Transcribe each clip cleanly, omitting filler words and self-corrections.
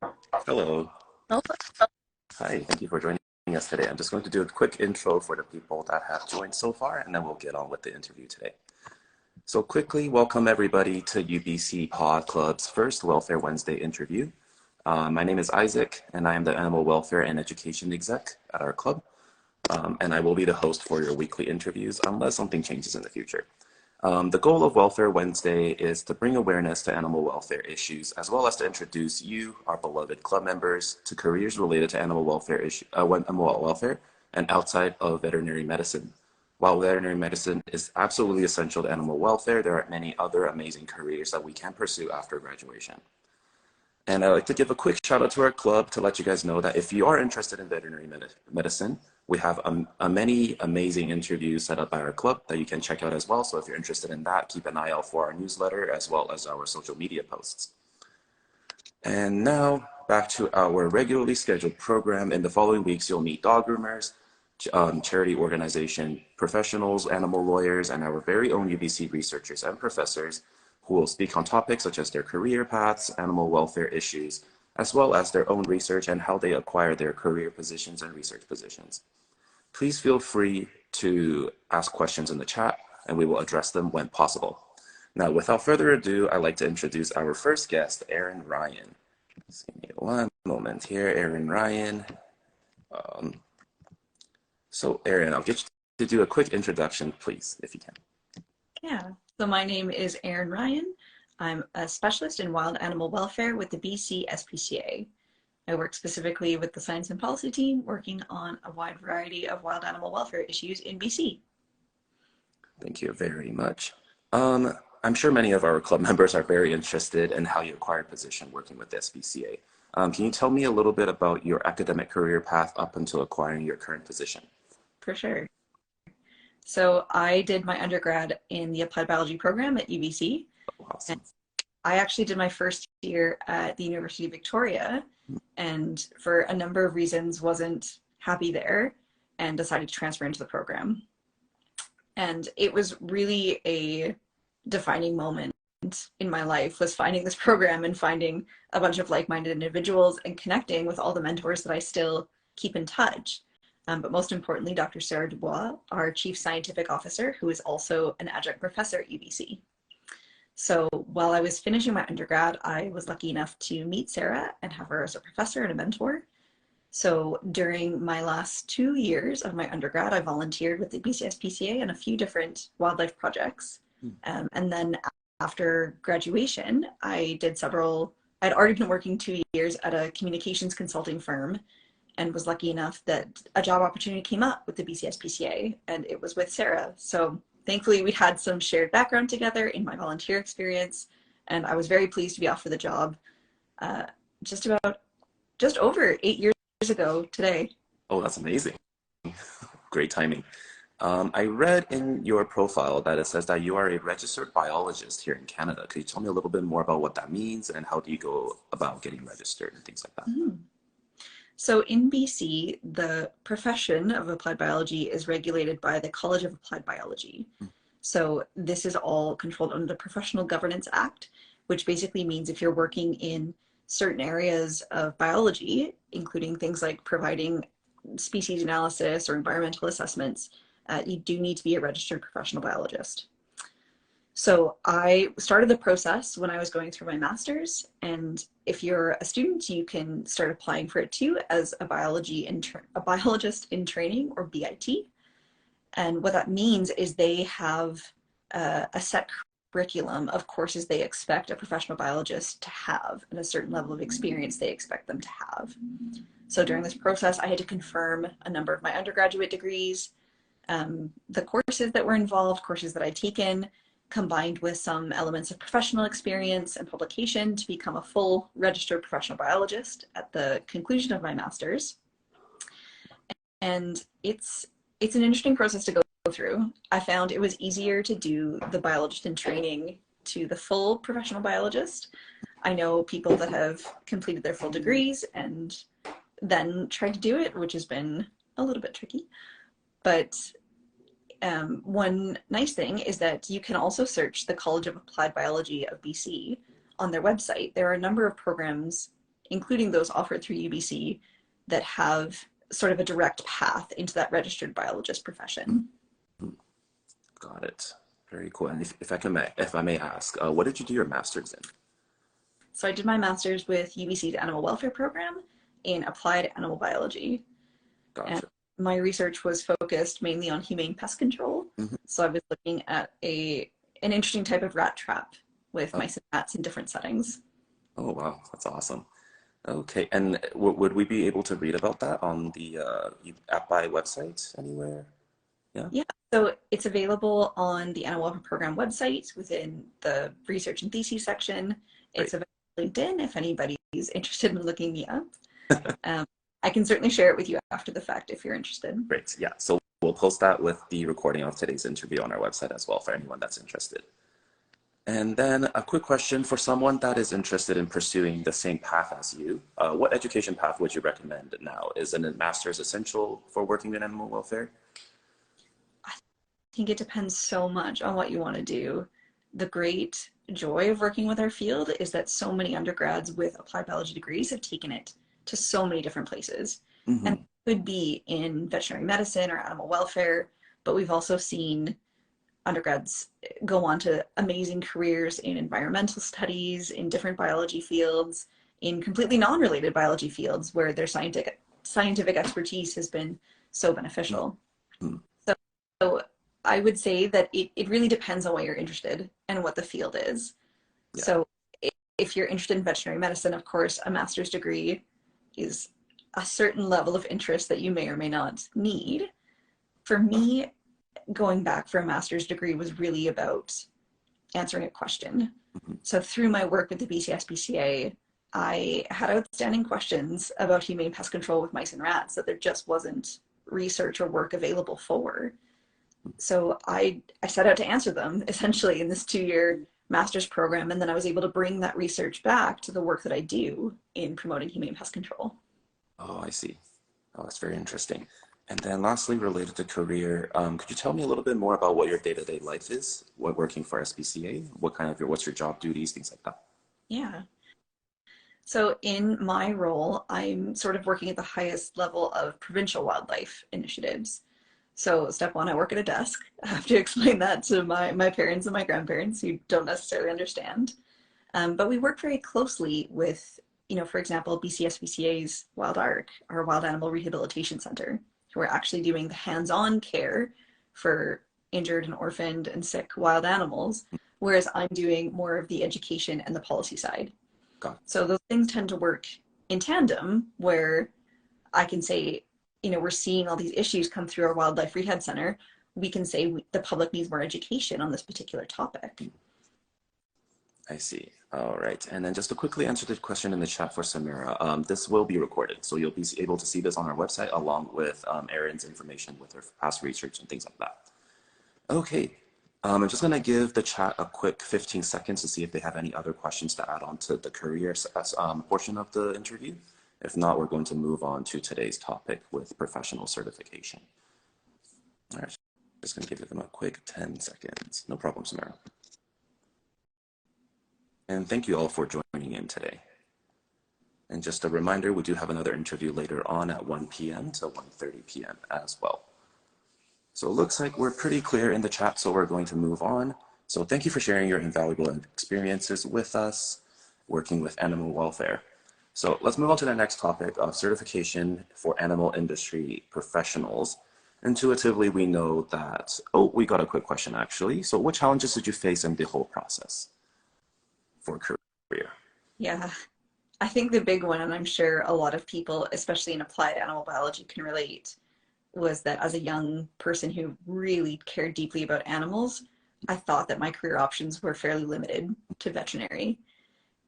Hello. Oh, Hi, thank you for joining us today. I'm just going to do a quick intro for the people that have joined so far, and then we'll get on with the interview today. So quickly, welcome everybody to UBC Pod Club's first Welfare Wednesday interview. My name is Isaac, and I am the Animal Welfare and Education Exec at our club, and I will be the host for your weekly interviews unless something changes in the future. The goal of Welfare Wednesday is to bring awareness to animal welfare issues, as well as to introduce you, our beloved club members, to careers related to animal welfare and outside of veterinary medicine. While veterinary medicine is absolutely essential to animal welfare, there are many other amazing careers that we can pursue after graduation. And I'd like to give a quick shout out to our club to let you guys know that if you are interested in medicine, we have many amazing interviews set up by our club that you can check out as well. So if you're interested in that, keep an eye out for our newsletter as well as our social media posts. And now back to our regularly scheduled program. In the following weeks, you'll meet dog groomers, charity organization professionals, animal lawyers, and our very own UBC researchers and professors who will speak on topics such as their career paths, animal welfare issues, as well as their own research and how they acquire their career positions and research positions. Please feel free to ask questions in the chat and we will address them when possible. Now, without further ado, I'd like to introduce our first guest, Erin Ryan. Just give me one moment here, Erin Ryan. So Erin, I'll get you to do a quick introduction, please, if you can. yeah. So my name is Erin Ryan. I'm a specialist in wild animal welfare with the BC SPCA. I work specifically with the science and policy team, working on a wide variety of wild animal welfare issues in BC. Thank you very much. I'm sure many of our club members are very interested in how you acquired a position working with the SPCA. Can you tell me a little bit about your academic career path up until acquiring your current position? For sure. So I did my undergrad in the applied biology program at UBC. And Awesome. I actually did my first year at the University of Victoria, and for a number of reasons wasn't happy there and decided to transfer into the program. And it was really a defining moment in my life, was finding this program and finding a bunch of like-minded individuals and connecting with all the mentors that I still keep in touch. But most importantly, Dr. Sarah Dubois, our Chief Scientific Officer, who is also an adjunct professor at UBC. So while I was finishing my undergrad, I was lucky enough to meet Sarah and have her as a professor and a mentor. So during my last 2 years of my undergrad, I volunteered with the BC SPCA and a few different wildlife projects. And then after graduation, I'd already been working 2 years at a communications consulting firm and was lucky enough that a job opportunity came up with the BC SPCA, and it was with Sarah. So thankfully we had some shared background together in my volunteer experience, and I was very pleased to be offered the job uh, just over 8 years ago today. Oh, that's amazing. Great timing. I read in your profile that it says that you are a registered biologist here in Canada. Could you tell me a little bit more about what that means and how do you go about getting registered and things like that? Mhm. So in BC, the profession of applied biology is regulated by the College of Applied Biology. So this is all controlled under the Professional Governance Act, which basically means if you're working in certain areas of biology, including things like providing species analysis or environmental assessments, you do need to be a registered professional biologist. So I started the process when I was going through my master's, and if you're a student, you can start applying for it too as a biologist in training, or BIT. And what that means is they have a set curriculum of courses they expect a professional biologist to have and a certain level of experience they expect them to have. So during this process, I had to confirm a number of my undergraduate degrees, the courses that were involved, courses that I'd taken, combined with some elements of professional experience and publication to become a full registered professional biologist at the conclusion of my master's. And it's an interesting process to go through. I found it was easier to do the biologist in training to the full professional biologist. I know people that have completed their full degrees and then tried to do it, which has been a little bit tricky. But one nice thing is that you can also search the College of Applied Biology of BC on their website. There are a number of programs including those offered through UBC, that have sort of a direct path into that registered biologist profession. Got it. Very cool. And if I may ask, what did you do your master's in? So I did my master's with UBC's Animal Welfare Program in applied animal biology. Gotcha. And my research was focused mainly on humane pest control. So I was looking at an interesting type of rat trap with mice and rats in different settings. Oh, wow. That's awesome. Okay. And would we be able to read about that on the AppBy website anywhere? Yeah. So it's available on the Animal Welfare Program website within the research and thesis section. It's available on LinkedIn if anybody's interested in looking me up. I can certainly share it with you after the fact if you're interested. Great. Yeah. So we'll post that with the recording of today's interview on our website as well for anyone that's interested. And then a quick question for someone that is interested in pursuing the same path as you. What education path would you recommend now? Is a master's essential for working in animal welfare? I think it depends so much on what you want to do. The great joy of working with our field is that so many undergrads with applied biology degrees have taken it to so many different places. And it could be in veterinary medicine or animal welfare, but we've also seen undergrads go on to amazing careers in environmental studies, in different biology fields, in completely non-related biology fields where their scientific expertise has been so beneficial. So I would say that it really depends on what you're interested and what the field is. Yeah. So if you're interested in veterinary medicine, of course, a master's degree is a certain level of interest that you may or may not need. For me, going back for a master's degree was really about answering a question. So through my work with the BC SPCA, I had outstanding questions about humane pest control with mice and rats that there just wasn't research or work available for. So I set out to answer them essentially in this 2-year master's program, and then I was able to bring that research back to the work that I do in promoting humane pest control. Oh, I see. Oh, that's very interesting. And then lastly, related to career, could you tell me a little bit more about what your day-to-day life is, what working for SPCA, what's your job duties, things like that? Yeah. So in my role, I'm sort of working at the highest level of provincial wildlife initiatives. So step one, I work at a desk. I have to explain that to my parents and my grandparents who don't necessarily understand. But we work very closely with, for example, BC SPCA's Wild ARC, our Wild Animal Rehabilitation Center, who are actually doing the hands-on care for injured and orphaned and sick wild animals, whereas I'm doing more of the education and the policy side. So those things tend to work in tandem, where I can say, we're seeing all these issues come through our wildlife rehab center. We can say the public needs more education on this particular topic. I see. All right. And then just to quickly answer the question in the chat for Samira, this will be recorded. So you'll be able to see this on our website along with Erin's information with her past research and things like that. Okay. I'm just going to give the chat a quick 15 seconds to see if they have any other questions to add on to the career portion of the interview. If not, we're going to move on to today's topic with professional certification. All right. Just going to give them a quick 10 seconds. No problem, Samira. And thank you all for joining in today. And just a reminder, we do have another interview later on at 1 p.m. to 1:30 p.m. as well. So it looks like we're pretty clear in the chat, so we're going to move on. So thank you for sharing your invaluable experiences with us working with animal welfare. So let's move on to the next topic of certification for animal industry professionals. Intuitively, we know that, we got a quick question actually. So what challenges did you face in the whole process for career? Yeah, I think the big one, and I'm sure a lot of people, especially in applied animal biology, can relate, was that as a young person who really cared deeply about animals, I thought that my career options were fairly limited to veterinary.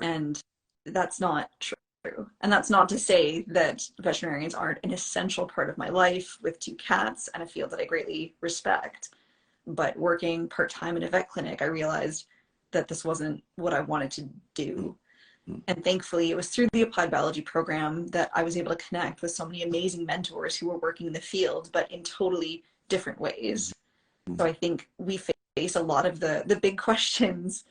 And that's not true. And that's not to say that veterinarians aren't an essential part of my life with 2 cats and a field that I greatly respect. But working part-time in a vet clinic, I realized that this wasn't what I wanted to do. And thankfully, it was through the applied biology program that I was able to connect with so many amazing mentors who were working in the field, but in totally different ways. So I think we face a lot of the big questions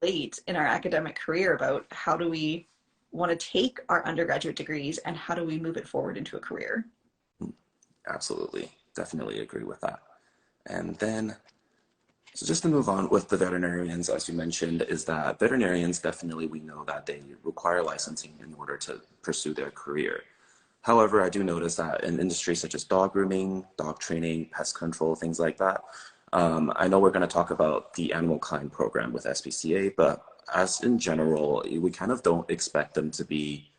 late in our academic career about how do we want to take our undergraduate degrees and how do we move it forward into a career? Absolutely. Definitely agree with that. And then, so just to move on with the veterinarians, as you mentioned, is that veterinarians definitely, we know that they require licensing in order to pursue their career. However, I do notice that in industries such as dog grooming, dog training, pest control, things like that, I know we're going to talk about the AnimalKind program with SPCA, but as in general, we kind of don't expect them to be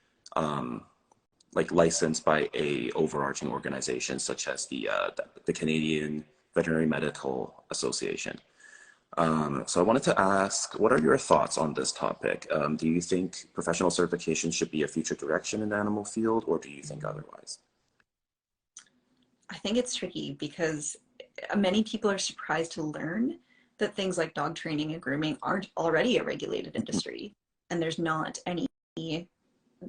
like licensed by a overarching organization such as the Canadian Veterinary Medical Association. So I wanted to ask, what are your thoughts on this topic? Do you think professional certification should be a future direction in the animal field, or do you think otherwise? I think it's tricky because many people are surprised to learn that things like dog training and grooming aren't already a regulated industry, and there's not any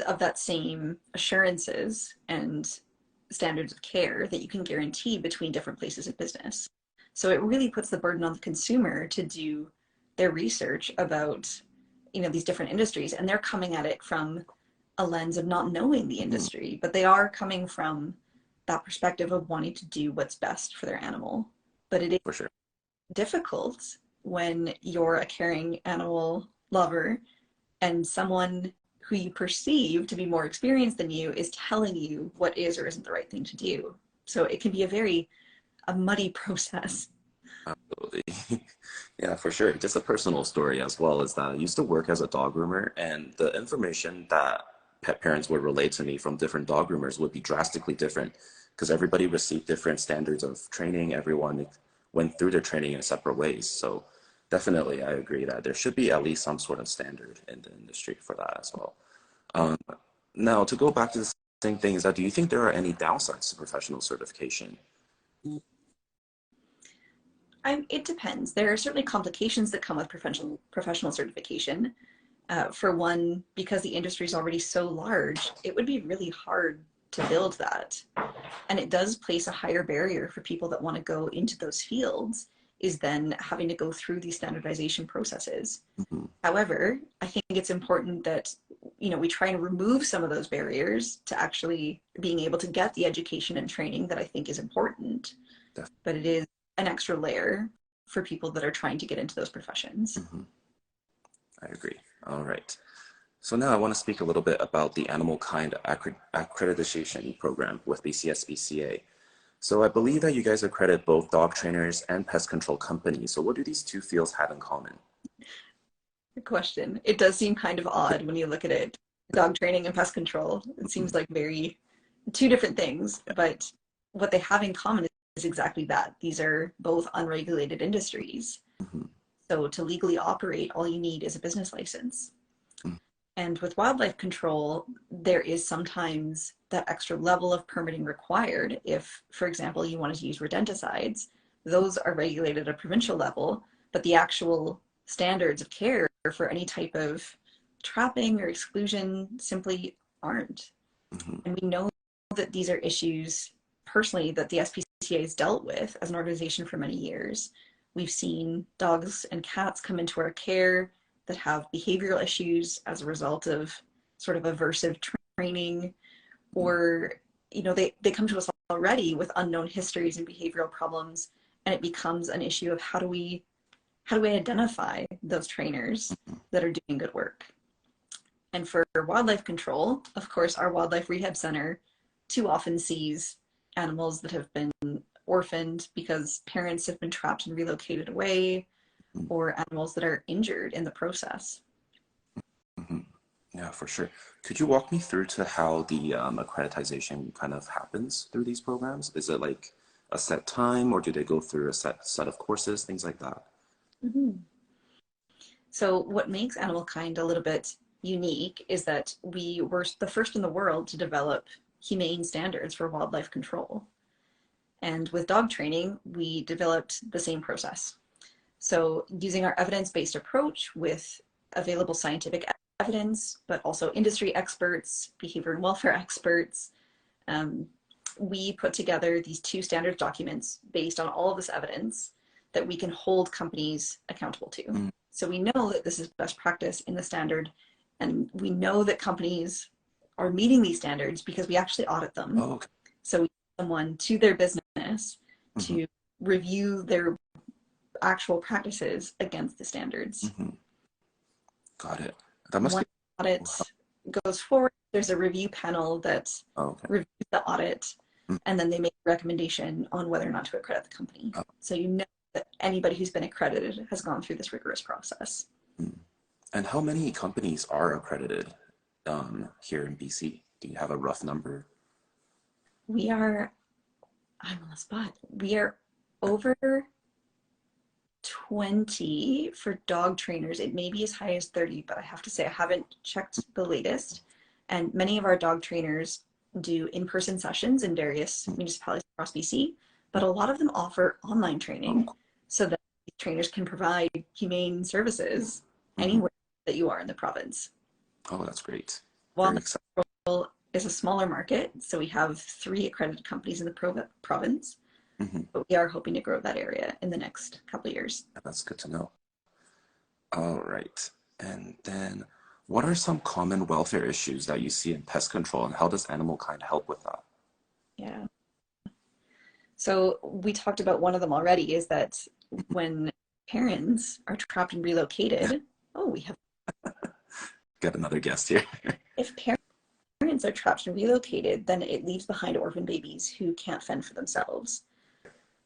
of that same assurances and standards of care that you can guarantee between different places of business. So it really puts the burden on the consumer to do their research about, these different industries, and they're coming at it from a lens of not knowing the industry, but they are coming from that perspective of wanting to do what's best for their animal. But it is For sure. difficult when you're a caring animal lover and someone who you perceive to be more experienced than you is telling you what is or isn't the right thing to do. So it can be a muddy process. Absolutely. Yeah, for sure. Just a personal story as well is that I used to work as a dog groomer, and the information that pet parents would relate to me from different dog groomers would be drastically different because everybody received different standards of training. Everyone went through their training in separate ways. So definitely, I agree that there should be at least some sort of standard in the industry for that as well. Um, Now, to go back to the same thing, is that do you think there are any downsides to professional certification? It depends. There are certainly complications that come with professional certification. For one, because the industry is already so large, it would be really hard to build that. And it does place a higher barrier for people that want to go into those fields, is then having to go through these standardization processes. Mhm. However, I think it's important that we try and remove some of those barriers to actually being able to get the education and training that I think is important. Def- But it is an extra layer for people that are trying to get into those professions. mhm. I agree. All right. So now I want to speak a little bit about the AnimalKind accreditation program with BC SPCA. So I believe that you guys accredit both dog trainers and pest control companies. So what do these two fields have in common? Good question. It does seem kind of odd when you look at it. Dog training and pest control. It Mhm. seems like very two different things, but what they have in common is exactly that. These are both unregulated industries. Mhm. So to legally operate, all you need is a business license. Mhm. And with wildlife control, there is sometimes that extra level of permitting required. If, for example, you wanted to use rodenticides, those are regulated at a provincial level, but the actual standards of care for any type of trapping or exclusion simply aren't. Mhm. And we know that these are issues personally that the SPCA has dealt with as an organization for many years. We've seen dogs and cats come into our care that have behavioral issues as a result of sort of aversive training, or they come to us already with unknown histories and behavioral problems, and it becomes an issue of how do we identify those trainers that are doing good work. And for wildlife control, of course, our wildlife rehab center too often sees animals that have been orphaned because parents have been trapped and relocated away, Mhm. or animals that are injured in the process. Mhm. Yeah, for sure. Could you walk me through to how the accreditation kind of happens through these programs? Is it like a set time, or do they go through a set of courses, things like that? Mm-hmm. So what makes AnimalKind a little bit unique is that we were the first in the world to develop humane standards for wildlife control. And with dog training, we developed the same process. So using our evidence-based approach with available scientific evidence, but also industry experts, behavior and welfare experts, um, we put together these two standard documents based on all of this evidence that we can hold companies accountable to. Mm. So we know that this is best practice in the standard, And we know that companies are meeting these standards because we actually audit them. Oh, okay. So we send someone to their business Mm-hmm. to review their actual practices against the standards. Mm-hmm. Got it. That must Once be. the audit goes forward, there's a review panel that Oh, okay. reviews the audit, Mm. and then they make a recommendation on whether or not to accredit the company. Oh. So you know that anybody who's been accredited has gone through this rigorous process. Mm. And how many companies are accredited here in BC? Do you have a rough number? We are, I'm on the spot, we are over 20 for dog trainers. It may be as high as 30, but I have to say I haven't checked the latest. And many of our dog trainers do in-person sessions in various municipalities across BC, but a lot of them offer online training Oh, so that trainers can provide humane services mm-hmm. anywhere that you are in the province. Oh, that's great. While Very exciting. the is a smaller market, so we have 3 accredited companies in the province, Mm-hmm. but we are hoping to grow that area in the next couple of years. That's good to know. All right. And then what are some common welfare issues that you see in pest control, and how does AnimalKind help with that? Yeah. So we talked about one of them already, is that when parents are trapped and relocated, we have, Get another guest here. if parents are trapped and relocated, then it leaves behind orphan babies who can't fend for themselves.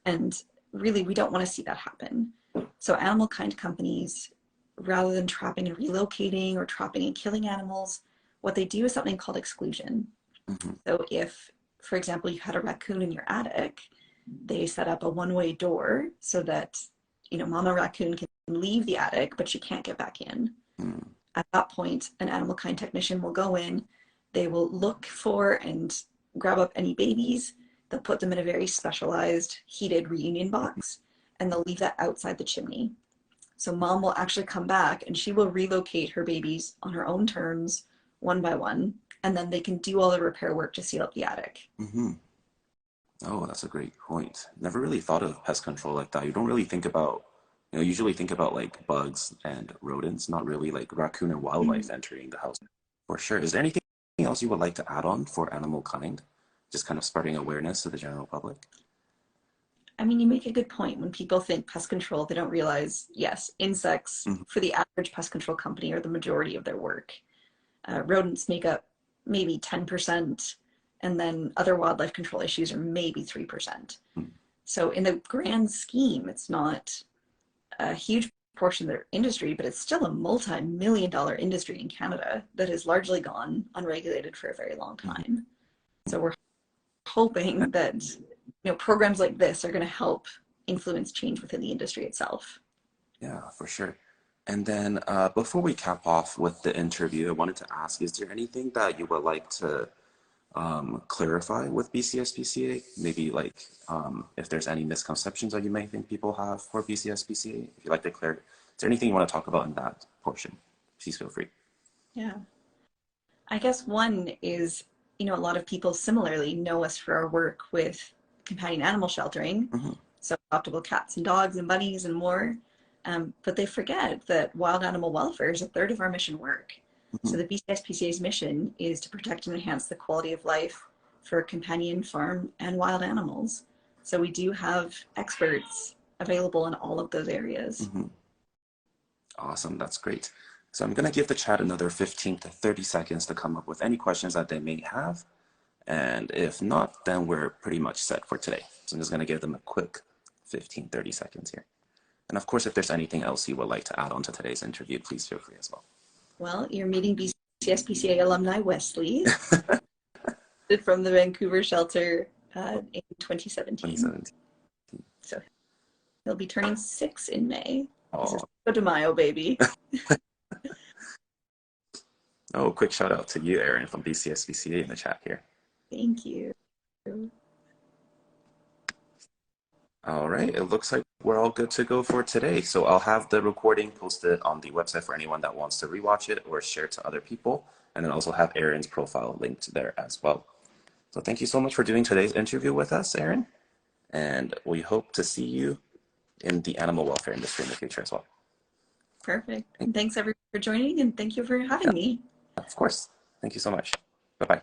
And really, we don't want to see that happen. So AnimalKind companies, rather than trapping and relocating or trapping and killing animals, what they do is something called exclusion. Mm-hmm. So if, for example, you had a raccoon in your attic, they set up a one-way door so that, mama raccoon can leave the attic, but she can't get back in. Mm. At that point, an AnimalKind technician will go in, they will look for and grab up any babies, they'll put them in a very specialized heated reunion box, and they'll leave that outside the chimney. So mom will actually come back and she will relocate her babies on her own terms, one by one, and then they can do all the repair work to seal up the attic. Mm-hmm. Oh, that's a great point. Never really thought of pest control like that. You don't really think about, usually think about like bugs and rodents, not really like raccoon and wildlife entering the house. For sure. Is there anything else you would like to add on for AnimalKind? Just kind of spreading awareness to the general public? I mean, you make a good point. When people think pest control, they don't realize, yes, insects Mm-hmm. for the average pest control company are the majority of their work. Rodents make up maybe 10%, and then other wildlife control issues are maybe 3%. Mm-hmm. So in the grand scheme, it's not a huge portion of their industry, but it's still a multi-million-dollar industry in Canada that has largely gone unregulated for a very long time. So we're hoping that programs like this are going to help influence change within the industry itself. Yeah, for sure. And then before we cap off with the interview, I wanted to ask, is there anything that you would like to clarify with BC SPCA? Maybe like if there's any misconceptions that you may think people have for BC SPCA, if you'd like to clarify, is there anything you want to talk about in that portion? Please feel free. Yeah. I guess one is, a lot of people similarly know us for our work with companion animal sheltering, Mm-hmm. so adoptable cats and dogs and bunnies and more. But they forget that wild animal welfare is a third of our mission work. Mm-hmm. So the BC SPCA's mission is to protect and enhance the quality of life for companion, farm, and wild animals. So we do have experts available in all of those areas. Mm-hmm. Awesome, that's great. So I'm going to give the chat another 15 to 30 seconds to come up with any questions that they may have. And if not, then we're pretty much set for today. So I'm just going to give them a quick 15, 30 seconds here. And of course, if there's anything else you would like to add on to today's interview, please feel free as well. Well, you're meeting BC SPCA alumni Wesley from the Vancouver shelter in 2017. 2017. So he'll be turning 6 in May. Oh. This is Cinco de Mayo, baby. Oh, quick shout out to you, Erin, from BC SPCA in the chat here. Thank you. All right, it looks like we're all good to go for today. So I'll have the recording posted on the website for anyone that wants to rewatch it or share it to other people. And then also have Erin's profile linked there as well. So thank you so much for doing today's interview with us, Erin. And we hope to see you in the animal welfare industry in the future as well. Perfect. And thanks everyone for joining, and thank you for having Yeah, me. of course. Thank you so much. Bye-bye.